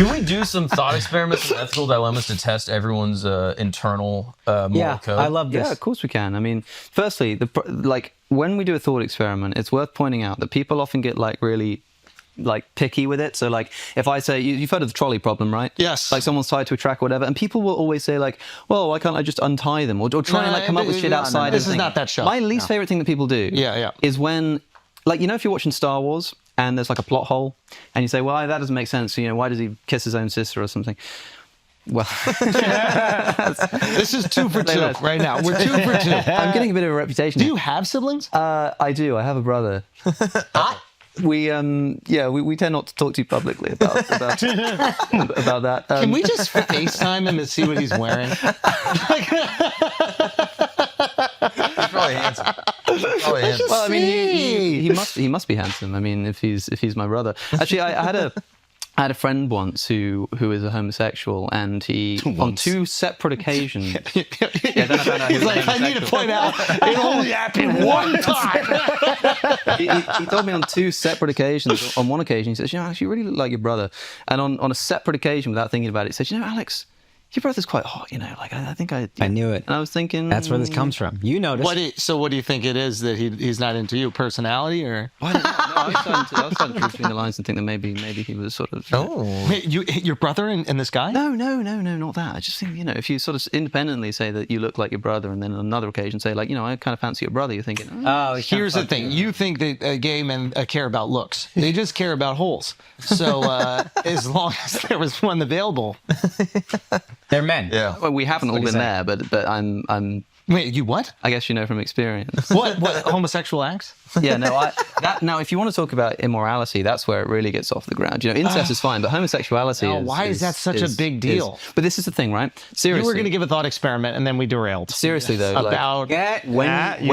Can we do some thought experiments and ethical dilemmas to test everyone's internal moral code? I love this. Yeah, of course we can. I mean, firstly, when we do a thought experiment, it's worth pointing out that people often get really picky with it. So if I say, you've heard of the trolley problem, right? Yes. Like someone's tied to a track or whatever, and people will always say well, why can't I just untie them? Or try and come up with shit outside. This is not that show. My least favorite thing that people do is when, if you're watching Star Wars and there's a plot hole and you say, well, that doesn't make sense. Why does he kiss his own sister or something? Well, this is 2 for 2 right now. We're 2 for 2. I'm getting a bit of a reputation. Do you have siblings? I do. I have a brother. We tend not to talk too publicly about that. Can we just FaceTime him and see what he's wearing? He's probably handsome. Well, I mean, he must be handsome. I mean, if he's my brother. Actually, I had a friend once who is a homosexual, and he on 2 separate occasions. He's like, I need to point out, it only happened one time. he told me on 2 separate occasions. On one occasion, he says, I actually really look like your brother. And on a separate occasion, without thinking about it, he says, Alex, your brother's quite hot, I think I knew it. And I was thinking... That's where this comes from. You noticed. So what do you think it is that he's not into you? Personality or... Well, I was starting to read between the lines and think that maybe he was sort of... Wait, your brother and this guy? No, not that. I just think, if you sort of independently say that you look like your brother and then on another occasion say, I kind of fancy your brother, you're thinking... Here's the thing. You think that gay men care about looks. They just care about holes. So as long as there was one available... They're men. Yeah. Well, we haven't all been there, but I'm... Wait, you what? I guess from experience. What homosexual acts? Yeah, no, now if you want to talk about immorality, that's where it really gets off the ground. Incest is fine, but homosexuality why is that such a big deal? But this is the thing, right? Seriously. You were going to give a thought experiment and then we derailed. Seriously though, about when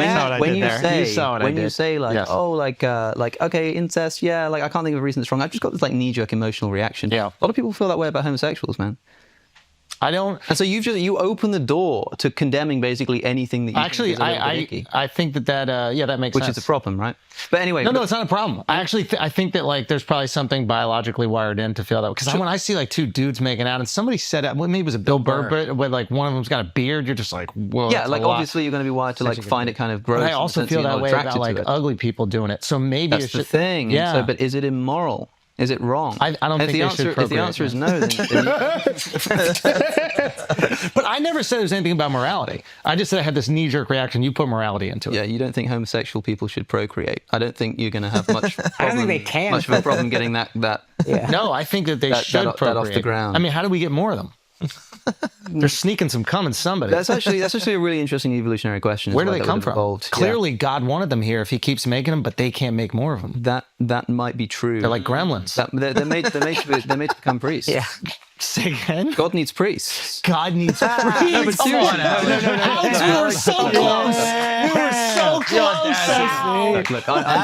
you say okay, incest, I can't think of a reason it's wrong. I've just got this knee-jerk emotional reaction. Yeah. A lot of people feel that way about homosexuals, man. I don't. And so you open the door to condemning basically anything that you actually I think that makes sense. Which is a problem, right? But anyway, no, it's not a problem. I actually I think that there's probably something biologically wired in to feel that way. Because when I see 2 dudes making out and somebody said maybe it was a Bill Burr, but one of them's got a beard, you're just like, whoa. Yeah, obviously you're going to be wired to find it kind of gross. But I also feel that way about ugly people doing it. So maybe that's the thing. Yeah. So, but is it immoral? Is it wrong? I don't think they should procreate. If the answer is no, then But I never said there was anything about morality. I just said I had this knee-jerk reaction. You put morality into it. Yeah, you don't think homosexual people should procreate. I don't think you're going to have much problem, I don't think they can. Much of a problem getting that No, I think that they should procreate. That off the ground. I mean, how do we get more of them? They're sneaking some cum in somebody. That's actually a really interesting evolutionary question. Where do they come from? Clearly, God wanted them here if he keeps making them, but they can't make more of them. That might be true. They're like gremlins. They're made to become priests. Yeah. Say again? God needs priests. God needs priests. No, but seriously. No. Alex, we were so close. We were so close. Look,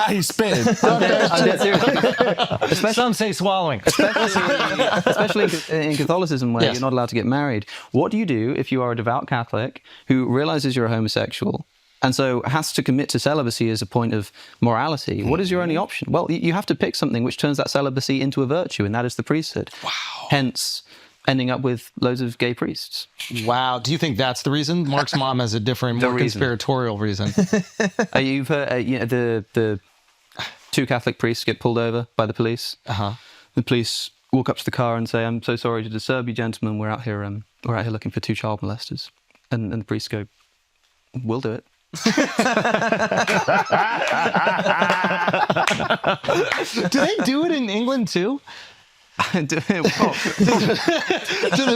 he's spinning. I'm dead serious. Some say swallowing. Especially in Catholicism, where you're not allowed to get married. What do you do if you are a devout Catholic who realizes you're a homosexual and so has to commit to celibacy as a point of morality? What is your only option? Well, you have to pick something which turns that celibacy into a virtue, and that is the priesthood. Wow. Hence, ending up with loads of gay priests. Wow. Do you think that's the reason? Mark's mom has a different, more conspiratorial reason. You've heard the 2 Catholic priests get pulled over by the police. Uh-huh. The police walk up to the car and say, "I'm so sorry to disturb you, gentlemen. We're out here looking for 2 child molesters." And the priests go, "We'll do it." Do they do it in England too? Do the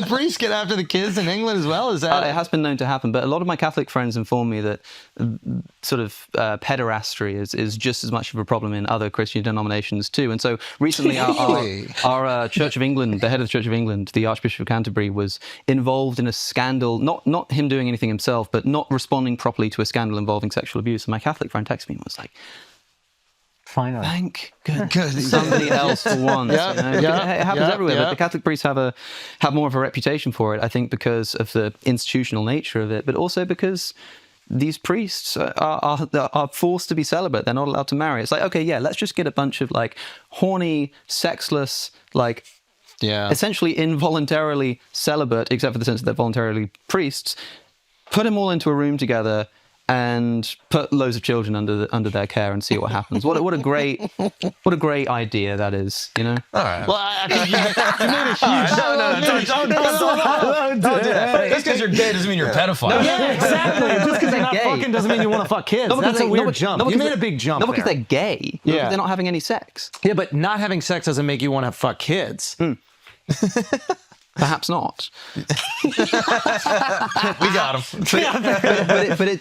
priests get after the kids in England as well? Is that it has been known to happen, but a lot of my Catholic friends inform me that sort of pederastry is just as much of a problem in other Christian denominations too. And so recently, our Church of England, the head of the Church of England, the Archbishop of Canterbury, was involved in a scandal. Not him doing anything himself, but not responding properly to a scandal involving sexual abuse. And my Catholic friend texted me and was like, Finally. Thank goodness. Somebody else for once. It happens everywhere. But the Catholic priests have more of a reputation for it, I think, because of the institutional nature of it, but also because these priests are forced to be celibate. They're not allowed to marry. It's like, okay, let's just get a bunch of horny, sexless, Yeah. essentially involuntarily celibate, except for the sense that they're voluntarily priests, put them all into a room together and put loads of children under their care and see what happens. What a great idea that is, you know? All right. Well, you made a huge. Don't do that. Just because you're gay doesn't mean you're a pedophile. Yeah, exactly. Just because you're not gay. fucking doesn't mean you want to fuck kids. Not because That's a they- weird not because- jump. not You because made a big jump. Not because there. they're gay. Yeah. Because they're not having any sex. Yeah, but not having sex doesn't make you want to fuck kids. Perhaps not. We got him.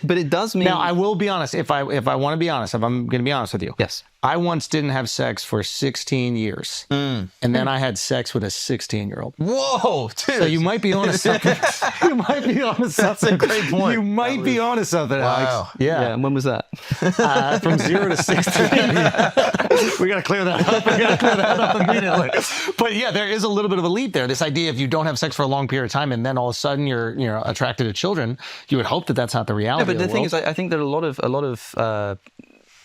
But it does mean. Now, I will be honest. If I want to be honest, if I'm going to be honest with you, Yes. I once didn't have sex for 16 years, and then I had sex with a 16-year-old. Whoa, dude. So you might be onto something. You might be onto something. That's a great point. You might be onto something, Wow. Alex. Yeah. And when was that? From 0 to 16. We got to clear that up. We got to clear that up immediately. But yeah, there is a little bit of a leap there. This idea if you don't have sex for a long period of time and then all of a sudden you're attracted to children, you would hope that that's not the reality. But of the thing world. is, I think that a lot of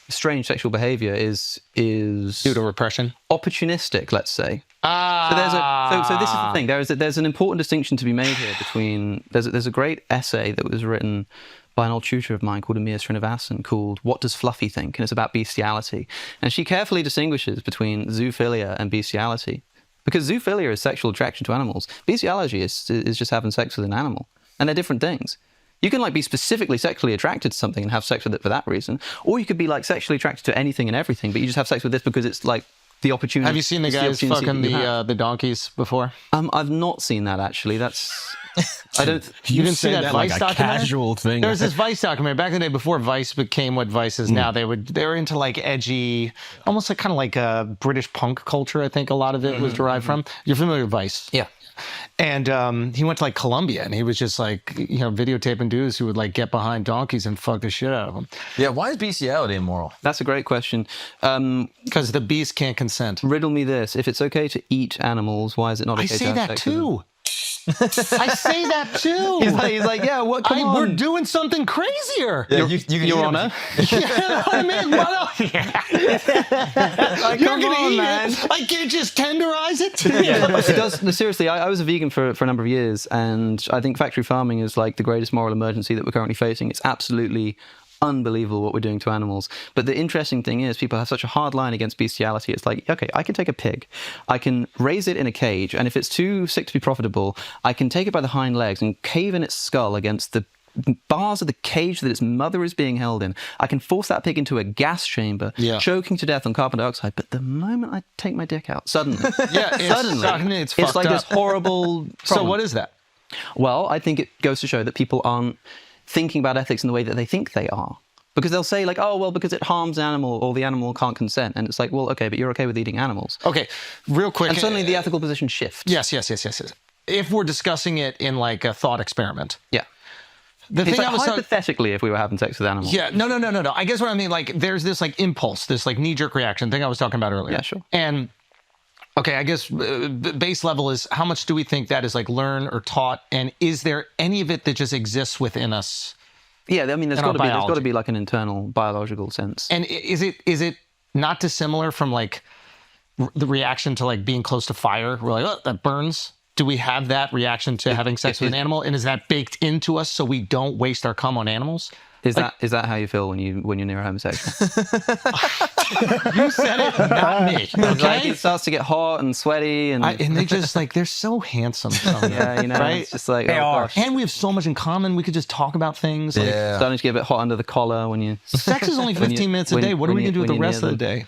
strange sexual behavior is due to repression. opportunistic, let's say. Ah. So this is the thing. There's an important distinction to be made here between. There's a great essay that was written by an old tutor of mine called Amir Srinivasan called "What Does Fluffy Think?" and it's about bestiality. And she carefully distinguishes between zoophilia and bestiality, because zoophilia is sexual attraction to animals. Bestiality is just having sex with an animal, and they're different things. You can like be specifically sexually attracted to something and have sex with it for that reason, or you could be like sexually attracted to anything and everything, but you just have sex with this because it's like the opportunity. Have you seen the it's guys opportunity fucking that you have. the donkeys before? I've not seen that actually. That's I don't. You didn't see say that that Vice like a documentary? casual thing. There was this Vice documentary back in the day before Vice became what Vice is now. They were into like edgy, almost like kind of like a British punk culture. I think a lot of it was derived from. You're familiar with Vice? Yeah. And he went to like Colombia, and he was just like videotaping dudes who would like get behind donkeys and fuck the shit out of them Yeah, why is bestiality immoral? That's a great question. because the beast can't consent. Riddle me this: if it's okay to eat animals, why is it not okay I to say have that sex with them? too. I say that too. He's like, yeah. What? Come on. We're doing something crazier. Yeah, you can Your eat Honor. You know what I mean? Like, You're come gonna on, eat man. it. I can't just tenderize it. It does. No, seriously, I was a vegan for a number of years, and I think factory farming is like the greatest moral emergency that we're currently facing. It's absolutely unbelievable what we're doing to animals. But the interesting thing is people have such a hard line against bestiality. It's like, okay, I can take a pig, I can raise it in a cage, and if it's too sick to be profitable, I can take it by the hind legs and cave in its skull against the bars of the cage that its mother is being held in. I can force that pig into a gas chamber, Yeah. choking to death on carbon dioxide. But the moment I take my dick out, suddenly, Yeah, it's it's like fucked this up. horrible So problem. what is that? Well, I think it goes to show that people aren't thinking about ethics in the way that they think they are. Because they'll say like, oh, well, because it harms the animal or the animal can't consent. And it's like, well, okay, but you're okay with eating animals. Okay, real quick. And suddenly the ethical position shifts. Yes. If we're discussing it in like a thought experiment. Yeah. The It's thing like I was talking. hypothetically if we were having sex with animals. Yeah, no. I guess what I mean, like, there's this like impulse, this like knee-jerk reaction thing I was talking about earlier. Yeah, sure. And okay, I guess base level is how much do we think that is like learned or taught, and is there any of it that just exists within us? Yeah, I mean, there's In our got to biology. be like an internal biological sense. And is it not dissimilar from like the reaction to like being close to fire? We're like, oh, that burns. Do we have that reaction to having sex with an animal, and is that baked into us so we don't waste our cum on animals? Is that how you feel when you're near a homosexual? You said it, not me. Like Okay. it starts to get hot and sweaty and And they just like they're so handsome. yeah, you know, right? it's just like They are. gosh. And we have so much in common. We could just talk about things. Like, Yeah. Starting to get a bit hot under the collar when you. sex is only When 15 you- minutes a when- day. What are when we you- gonna do with when the you're rest near of the day?